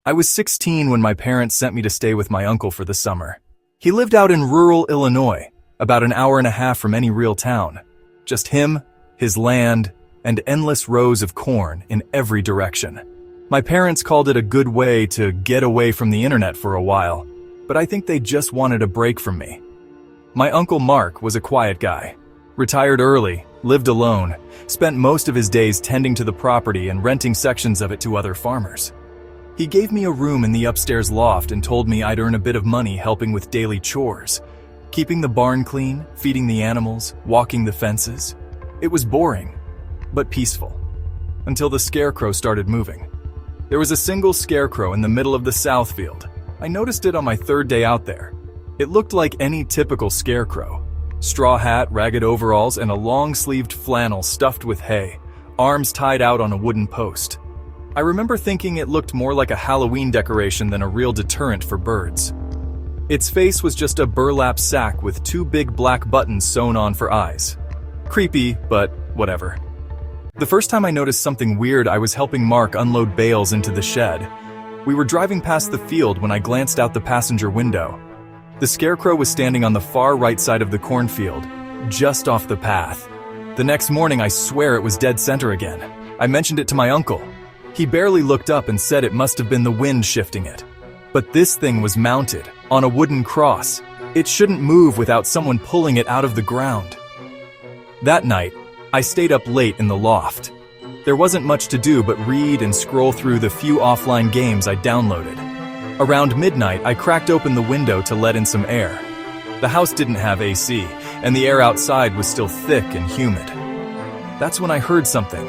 I was 16 when my parents sent me to stay with my uncle for the summer. He lived out in rural Illinois, about an hour and a half from any real town. Just him, his land, and endless rows of corn in every direction. My parents called it a good way to get away from the internet for a while, but I think they just wanted a break from me. My uncle Mark was a quiet guy. Retired early, lived alone, spent most of his days tending to the property and renting sections of it to other farmers. He gave me a room in the upstairs loft and told me I'd earn a bit of money helping with daily chores, keeping the barn clean, feeding the animals, walking the fences. It was boring, but peaceful, until the scarecrow started moving. There was a single scarecrow in the middle of the south field. I noticed it on my third day out there. It looked like any typical scarecrow. Straw hat, ragged overalls, and a long-sleeved flannel stuffed with hay, arms tied out on a wooden post. I remember thinking it looked more like a Halloween decoration than a real deterrent for birds. Its face was just a burlap sack with two big black buttons sewn on for eyes. Creepy, but whatever. The first time I noticed something weird, I was helping Mark unload bales into the shed. We were driving past the field when I glanced out the passenger window. The scarecrow was standing on the far right side of the cornfield, just off the path. The next morning, I swear it was dead center again. I mentioned it to my uncle. He barely looked up and said it must have been the wind shifting it. But this thing was mounted on a wooden cross. It shouldn't move without someone pulling it out of the ground. That night, I stayed up late in the loft. There wasn't much to do but read and scroll through the few offline games I downloaded. Around midnight, I cracked open the window to let in some air. The house didn't have AC, and the air outside was still thick and humid. That's when I heard something.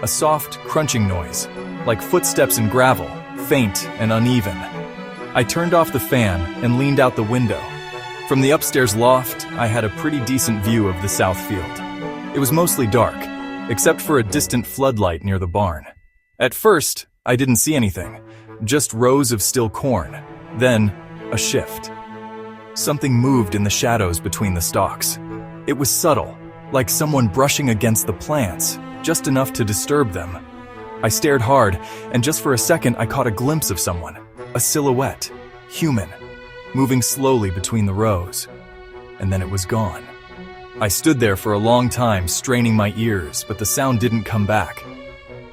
A soft, crunching noise, like footsteps in gravel, faint and uneven. I turned off the fan and leaned out the window. From the upstairs loft, I had a pretty decent view of the south field. It was mostly dark, except for a distant floodlight near the barn. At first, I didn't see anything, just rows of still corn. Then, a shift. Something moved in the shadows between the stalks. It was subtle, like someone brushing against the plants, just enough to disturb them. I stared hard, and just for a second I caught a glimpse of someone, a silhouette, human, moving slowly between the rows. And then it was gone. I stood there for a long time, straining my ears, but the sound didn't come back.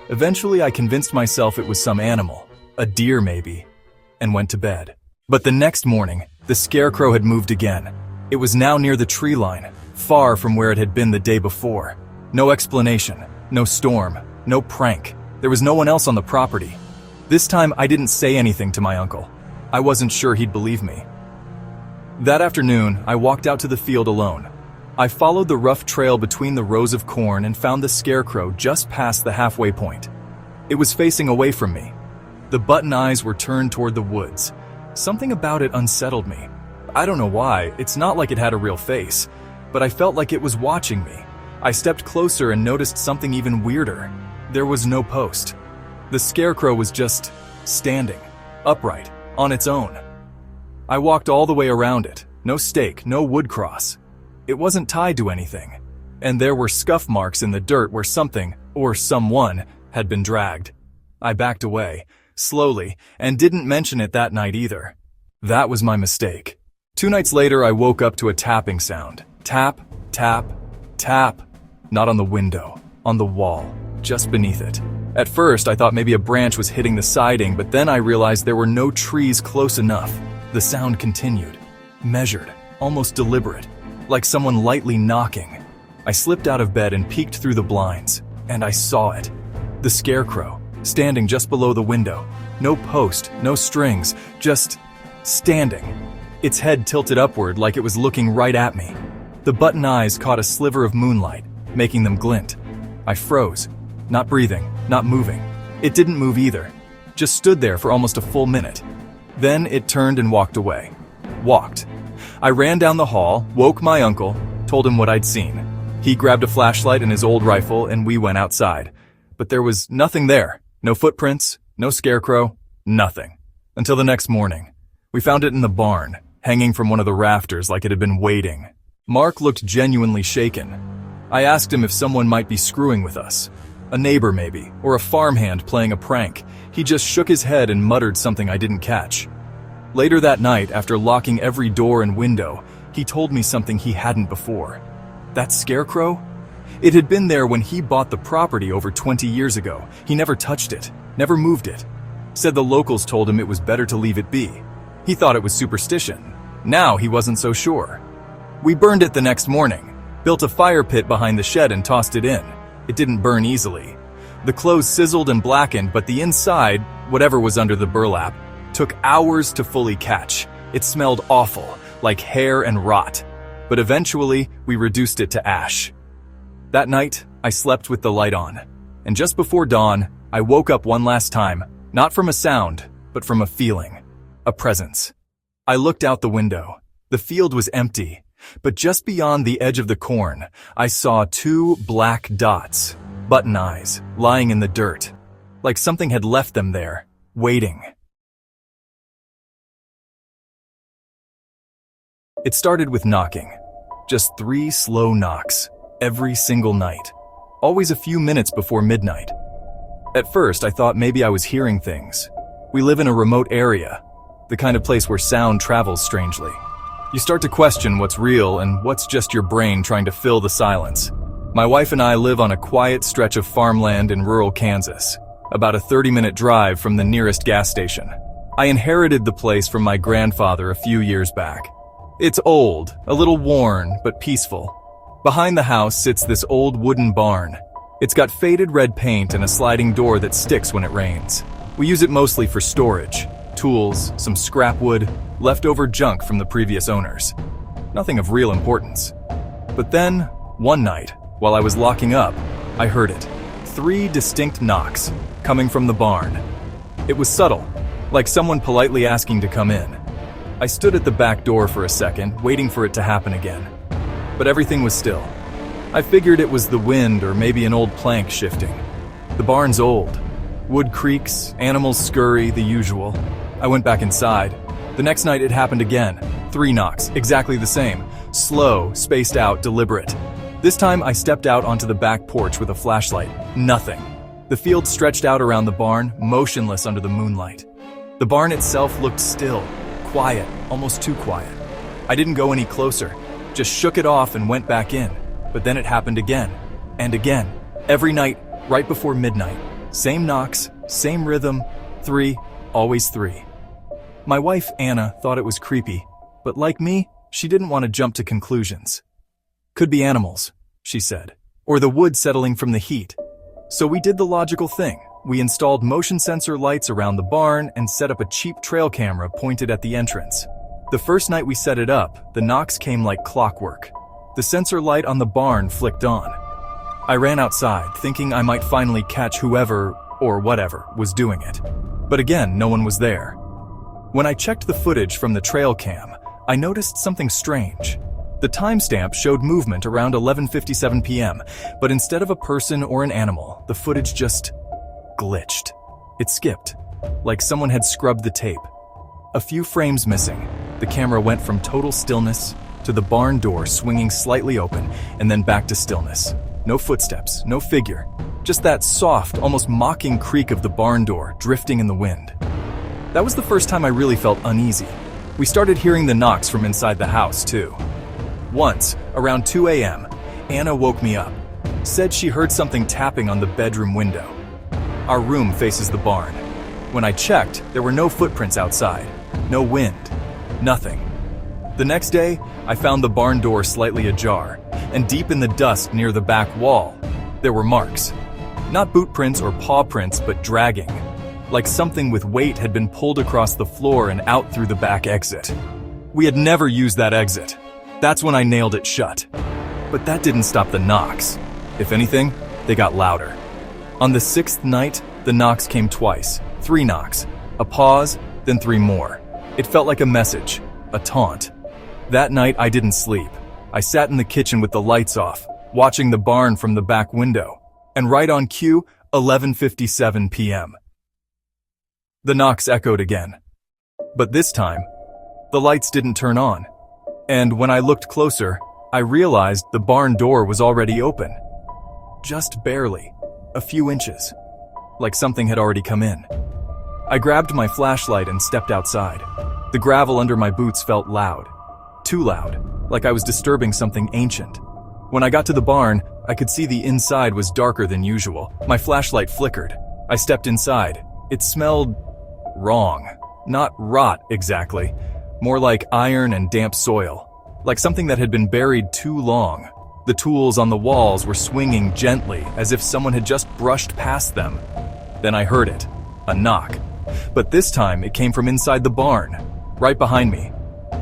Eventually, I convinced myself it was some animal, a deer maybe, and went to bed. But the next morning, the scarecrow had moved again. It was now near the tree line, far from where it had been the day before. No explanation, no storm, no prank. There was no one else on the property. This time, I didn't say anything to my uncle. I wasn't sure he'd believe me. That afternoon, I walked out to the field alone. I followed the rough trail between the rows of corn and found the scarecrow just past the halfway point. It was facing away from me. The button eyes were turned toward the woods. Something about it unsettled me. I don't know why, it's not like it had a real face, but I felt like it was watching me. I stepped closer and noticed something even weirder. There was no post. The scarecrow was just standing, upright, on its own. I walked all the way around it. No stake, no wood cross. It wasn't tied to anything, and there were scuff marks in the dirt where something, or someone, had been dragged. I backed away, slowly, and didn't mention it that night either. That was my mistake. 2 nights later, I woke up to a tapping sound. Tap, tap, tap. Not on the window, on the wall, just beneath it. At first, I thought maybe a branch was hitting the siding, but then I realized there were no trees close enough. The sound continued, measured, almost deliberate, like someone lightly knocking. I slipped out of bed and peeked through the blinds, and I saw it. The scarecrow, standing just below the window. No post, no strings, just standing. Its head tilted upward like it was looking right at me. The button eyes caught a sliver of moonlight, making them glint. I froze, not breathing, not moving. It didn't move either, just stood there for almost a full minute. Then it turned and walked away. Walked. I ran down the hall, woke my uncle, told him what I'd seen. He grabbed a flashlight and his old rifle, and we went outside. But there was nothing there. No footprints, no scarecrow, nothing. Until the next morning. We found it in the barn, hanging from one of the rafters like it had been waiting. Mark looked genuinely shaken. I asked him if someone might be screwing with us. A neighbor maybe, or a farmhand playing a prank. He just shook his head and muttered something I didn't catch. Later that night, after locking every door and window, he told me something he hadn't before. That scarecrow? It had been there when he bought the property over 20 years ago. He never touched it, never moved it. Said the locals told him it was better to leave it be. He thought it was superstition. Now he wasn't so sure. We burned it the next morning, built a fire pit behind the shed and tossed it in. It didn't burn easily. The clothes sizzled and blackened, but the inside, whatever was under the burlap, took hours to fully catch. It smelled awful, like hair and rot. But eventually, we reduced it to ash. That night, I slept with the light on. And just before dawn, I woke up one last time, not from a sound, but from a feeling. A presence. I looked out the window. The field was empty, but just beyond the edge of the corn, I saw two black dots, button eyes, lying in the dirt, like something had left them there, waiting. It started with knocking. Just 3 slow knocks, every single night. Always a few minutes before midnight. At first, I thought maybe I was hearing things. We live in a remote area, the kind of place where sound travels strangely. You start to question what's real and what's just your brain trying to fill the silence. My wife and I live on a quiet stretch of farmland in rural Kansas, about a 30-minute drive from the nearest gas station. I inherited the place from my grandfather a few years back. It's old, a little worn, but peaceful. Behind the house sits this old wooden barn. It's got faded red paint and a sliding door that sticks when it rains. We use it mostly for storage. Tools, some scrap wood, leftover junk from the previous owners. Nothing of real importance. But then, one night, while I was locking up, I heard it. 3 distinct knocks, coming from the barn. It was subtle, like someone politely asking to come in. I stood at the back door for a second, waiting for it to happen again. But everything was still. I figured it was the wind or maybe an old plank shifting. The barn's old. Wood creaks, animals scurry, the usual. I went back inside. The next night it happened again. 3 knocks, exactly the same. Slow, spaced out, deliberate. This time I stepped out onto the back porch with a flashlight. Nothing. The field stretched out around the barn, motionless under the moonlight. The barn itself looked still, quiet, almost too quiet. I didn't go any closer, just shook it off and went back in. But then it happened again, and again. Every night, right before midnight. Same knocks, same rhythm, 3, always 3. My wife, Anna, thought it was creepy, but like me, she didn't want to jump to conclusions. Could be animals, she said, or the wood settling from the heat. So we did the logical thing. We installed motion sensor lights around the barn and set up a cheap trail camera pointed at the entrance. The first night we set it up, the knocks came like clockwork. The sensor light on the barn flicked on. I ran outside, thinking I might finally catch whoever, or whatever, was doing it. But again, no one was there. When I checked the footage from the trail cam, I noticed something strange. The timestamp showed movement around 11:57 p.m., but instead of a person or an animal, the footage just glitched. It skipped, like someone had scrubbed the tape. A few frames missing, the camera went from total stillness to the barn door swinging slightly open and then back to stillness. No footsteps, no figure, just that soft, almost mocking creak of the barn door drifting in the wind. That was the first time I really felt uneasy. We started hearing the knocks from inside the house, too. Once, around 2 a.m., Anna woke me up, said she heard something tapping on the bedroom window. Our room faces the barn. When I checked, there were no footprints outside, no wind, nothing. The next day, I found the barn door slightly ajar, and deep in the dust near the back wall, there were marks. Not boot prints or paw prints, but dragging. Like something with weight had been pulled across the floor and out through the back exit. We had never used that exit. That's when I nailed it shut. But that didn't stop the knocks. If anything, they got louder. On the 6th night, the knocks came twice. 3 knocks. A pause, then 3 more. It felt like a message, a taunt. That night, I didn't sleep. I sat in the kitchen with the lights off, watching the barn from the back window. And right on cue, 11:57 p.m. The knocks echoed again. But this time, the lights didn't turn on. And when I looked closer, I realized the barn door was already open. Just barely. a few inches, like something had already come in. I grabbed my flashlight and stepped outside. The gravel under my boots felt loud. Too loud, like I was disturbing something ancient. When I got to the barn, I could see the inside was darker than usual. My flashlight flickered. I stepped inside. It smelled wrong. Not rot exactly. More like iron and damp soil. Like something that had been buried too long. The tools on the walls were swinging gently, as if someone had just brushed past them. Then I heard it. A knock. But this time it came from inside the barn, right behind me.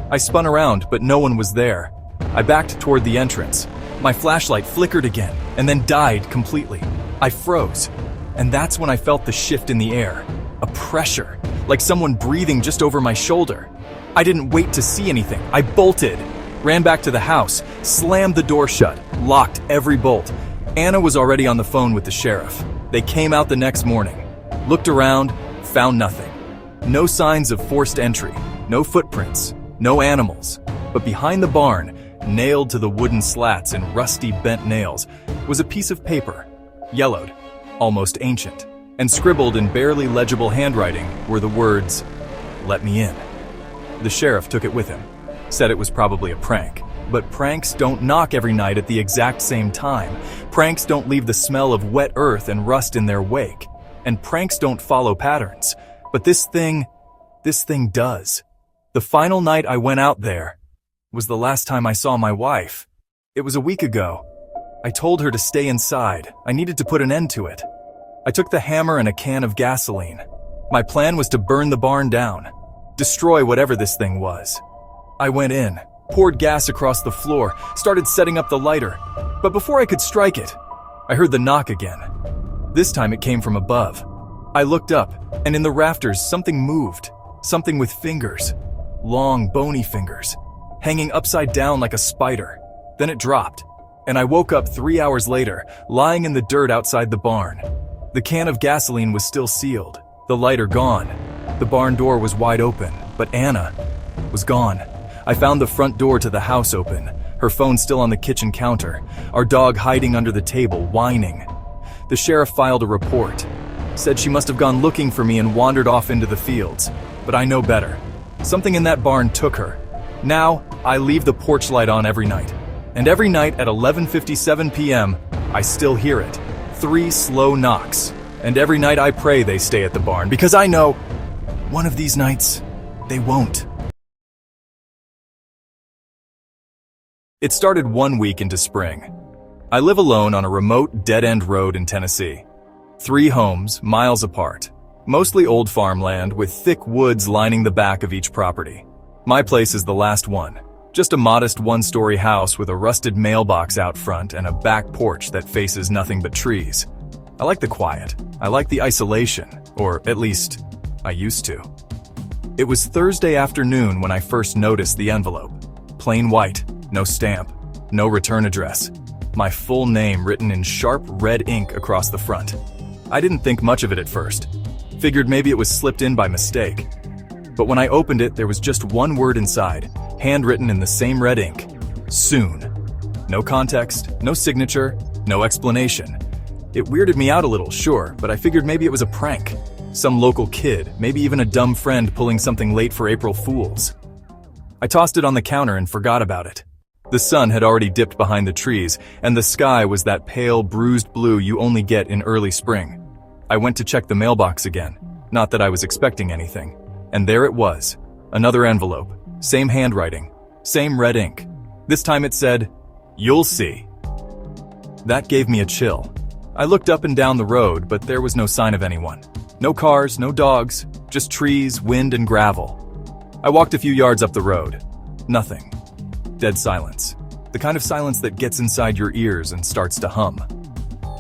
I spun around, but no one was there. I backed toward the entrance. My flashlight flickered again, and then died completely. I froze, and that's when I felt the shift in the air. A pressure, like someone breathing just over my shoulder. I didn't wait to see anything. I bolted, ran back to the house, slammed the door shut, locked every bolt. Anna was already on the phone with the sheriff. They came out the next morning, looked around, found nothing. No signs of forced entry, no footprints, no animals. But behind the barn, nailed to the wooden slats in rusty bent nails, was a piece of paper, yellowed, almost ancient, and scribbled in barely legible handwriting were the words, "Let me in." The sheriff took it with him, said it was probably a prank. But pranks don't knock every night at the exact same time. Pranks don't leave the smell of wet earth and rust in their wake. And pranks don't follow patterns. But this thing does. The final night I went out there was the last time I saw my wife. It was a week ago. I told her to stay inside. I needed to put an end to it. I took the hammer and a can of gasoline. My plan was to burn the barn down, destroy whatever this thing was. I went in, poured gas across the floor, started setting up the lighter. But before I could strike it, I heard the knock again. This time it came from above. I looked up, and in the rafters something moved. Something with fingers. Long, bony fingers. Hanging upside down like a spider. Then it dropped, and I woke up 3 hours later, lying in the dirt outside the barn. The can of gasoline was still sealed, the lighter gone. The barn door was wide open, but Anna was gone. I found the front door to the house open, her phone still on the kitchen counter, our dog hiding under the table, whining. The sheriff filed a report, said she must have gone looking for me and wandered off into the fields. But I know better. Something in that barn took her. Now, I leave the porch light on every night. And every night at 11:57 p.m., I still hear it. 3 slow knocks. And every night I pray they stay at the barn, because I know one of these nights, they won't. It started 1 week into spring. I live alone on a remote, dead-end road in Tennessee. 3 homes, miles apart. Mostly old farmland with thick woods lining the back of each property. My place is the last one. Just a modest 1-story house with a rusted mailbox out front and a back porch that faces nothing but trees. I like the quiet. I like the isolation, or at least, I used to. It was Thursday afternoon when I first noticed the envelope. Plain white, no stamp, no return address. My full name written in sharp red ink across the front. I didn't think much of it at first. Figured maybe it was slipped in by mistake. But when I opened it, there was just one word inside, handwritten in the same red ink. Soon. No context, no signature, no explanation. It weirded me out a little, sure, but I figured maybe it was a prank. Some local kid, maybe even a dumb friend pulling something late for April Fools. I tossed it on the counter and forgot about it. The sun had already dipped behind the trees, and the sky was that pale, bruised blue you only get in early spring. I went to check the mailbox again. Not that I was expecting anything. And there it was. Another envelope. Same handwriting. Same red ink. This time it said, "You'll see." That gave me a chill. I looked up and down the road, but there was no sign of anyone. No cars, no dogs, just trees, wind, and gravel. I walked a few yards up the road. Nothing. Dead silence. The kind of silence that gets inside your ears and starts to hum.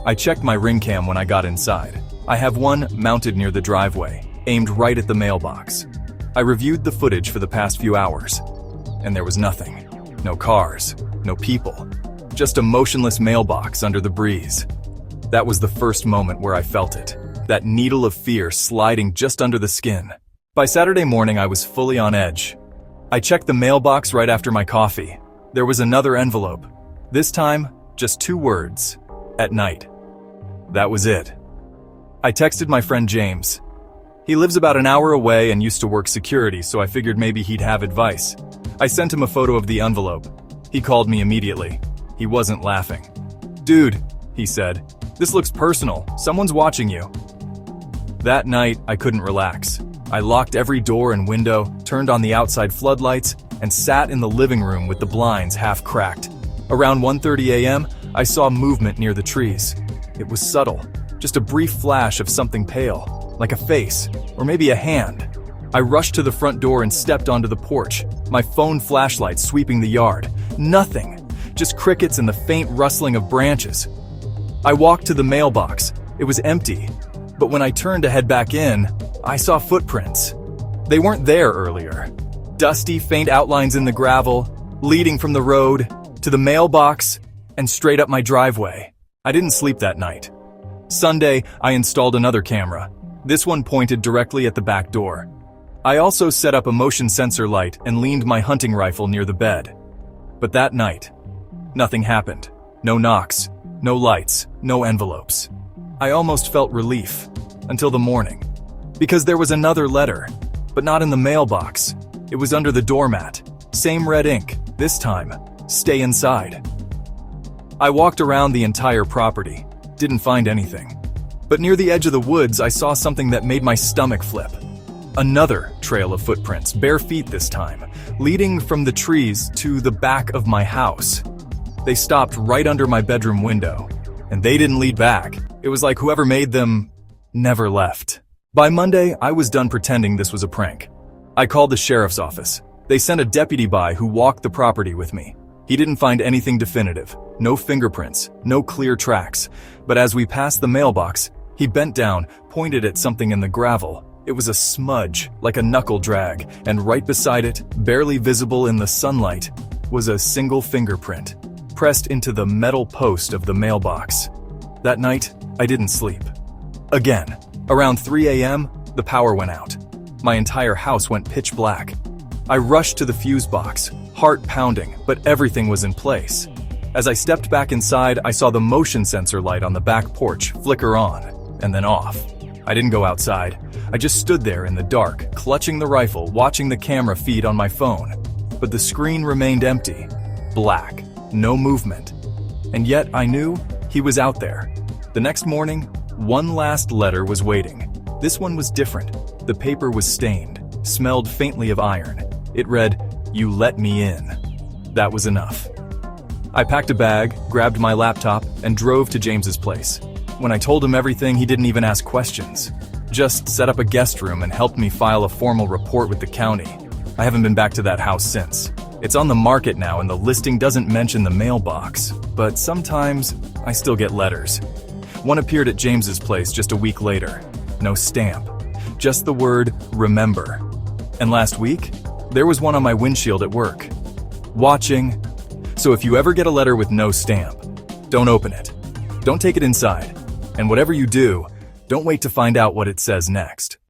I checked my ring cam when I got inside. I have one mounted near the driveway, aimed right at the mailbox. I reviewed the footage for the past few hours, and there was nothing. No cars, no people, just a motionless mailbox under the breeze. That was the first moment where I felt it, that needle of fear sliding just under the skin. By Saturday morning, I was fully on edge. I checked the mailbox right after my coffee. There was another envelope. This time, just 2 words. At night. That was it. I texted my friend James. He lives about an hour away and used to work security, so I figured maybe he'd have advice. I sent him a photo of the envelope. He called me immediately. He wasn't laughing. "Dude," he said, "this looks personal. Someone's watching you." That night, I couldn't relax. I locked every door and window, turned on the outside floodlights, and sat in the living room with the blinds half cracked. Around 1:30 a.m., I saw movement near the trees. It was subtle, just a brief flash of something pale, like a face, or maybe a hand. I rushed to the front door and stepped onto the porch, my phone flashlight sweeping the yard. Nothing, just crickets and the faint rustling of branches. I walked to the mailbox. It was empty, but when I turned to head back in, I saw footprints. They weren't there earlier. Dusty, faint outlines in the gravel, leading from the road to the mailbox and straight up my driveway. I didn't sleep that night. Sunday, I installed another camera. This one pointed directly at the back door. I also set up a motion sensor light and leaned my hunting rifle near the bed. But that night, nothing happened. No knocks, no lights, no envelopes. I almost felt relief until the morning, because there was another letter, but not in the mailbox. It was under the doormat. Same red ink, this time, "Stay inside." I walked around the entire property, didn't find anything. But near the edge of the woods, I saw something that made my stomach flip. Another trail of footprints, bare feet this time, leading from the trees to the back of my house. They stopped right under my bedroom window, and they didn't lead back. It was like whoever made them never left. By Monday, I was done pretending this was a prank. I called the sheriff's office. They sent a deputy by who walked the property with me. He didn't find anything definitive, no fingerprints, no clear tracks. But as we passed the mailbox, he bent down, pointed at something in the gravel. It was a smudge, like a knuckle drag, and right beside it, barely visible in the sunlight, was a single fingerprint, pressed into the metal post of the mailbox. That night, I didn't sleep. Again, around 3 a.m., the power went out. My entire house went pitch black. I rushed to the fuse box, heart pounding, but everything was in place. As I stepped back inside, I saw the motion sensor light on the back porch flicker on, and then off. I didn't go outside. I just stood there in the dark, clutching the rifle, watching the camera feed on my phone. But the screen remained empty, black, no movement. And yet I knew he was out there. The next morning, one last letter was waiting. This one was different. The paper was stained, smelled faintly of iron. It read, "You let me in." That was enough. I packed a bag, grabbed my laptop, and drove to James's place. When I told him everything, he didn't even ask questions. Just set up a guest room and helped me file a formal report with the county. I haven't been back to that house since. It's on the market now and the listing doesn't mention the mailbox, but sometimes I still get letters. One appeared at James's place just a week later. No stamp, just the word "remember." And last week, there was one on my windshield at work. Watching. So if you ever get a letter with no stamp, don't open it. Don't take it inside. And whatever you do, don't wait to find out what it says next.